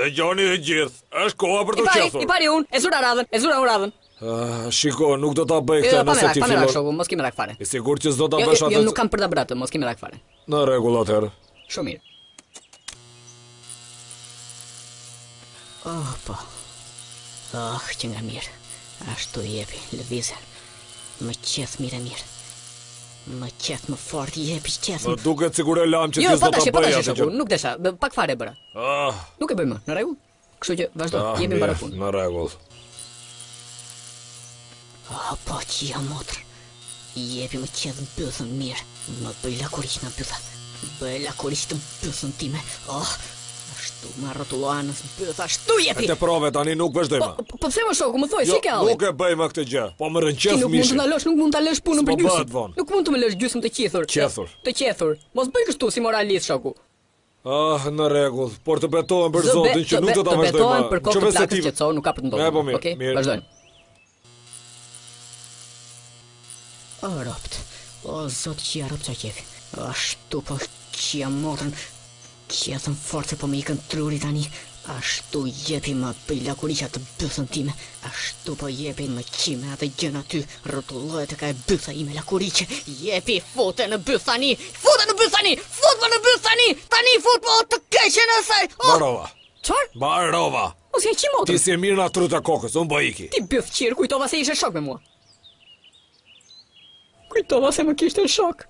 Dëgjoni të gjithë, është koha për të qethur. I pari unë, e zura radhën. Shiko, nuk do ta bëj këtë nëse ti fillon. Shoku, mos kemi rak fare. I sigurt që s'do ta bësh atë. Jo, nuk kam për ta bërë atë, mos kemi rak fare. Në rregull atëherë. Shumë mirë. Po. Që nga mirë. Ashtu jepi, lëvizje. Më qeth mirë. Më qeth më fort, jepi qeth. Më duket sikur e lam që ti s'do ta bëj atë. Shoku, nuk desha, pak fare bëra. Nuk e bëj më, në rregull? Kështu që vazhdo, jepi para punë. Në rregull. Po që jam motër. Jepi më qeth mbythën mirë. Më bëj lakuriq në mbytha. Bëj lakuriq të mbythën time. Ashtu më rrotullo anës mbytha, ashtu jepi. Te prove tani nuk vazhdojmë. Po pse më shoku, më thoj, si ke halli? Nuk e bëj më këtë gjë. Po më rënqes mishin. Nuk mund ta lësh punën për gjysmë. Nuk mund të më lësh gjysmë të qethur. Të qethur. Mos bëj kështu si moralist shoku. Në rregull, por të betohem për Zotin që nuk do ta vazhdojmë. Të betohem për kohë të plakës qetëso, nuk ka për të ndodhur. Okej, vazhdojmë. Ropt. O Zot që ja ropt që jepi. Ashtu po që jam motrën. Qethën force po më ikën truri tani. Ashtu jepi më bëj lakuriqa të bythën time. Ashtu po jepi më qime atë gjën aty. Rrotullohet ka e bytha ime lakuriqe. Jepi, fute në byth tani. Fut më në byth tani. Tani fut më të keqen e saj. Barova. Çfarë? Barova. Mos e qi motrën. Ti si mirë na truta kokës, unë po iki. Ti byth qirë, kujtova se ishe shok me mua. Kujtova se më kishte shok.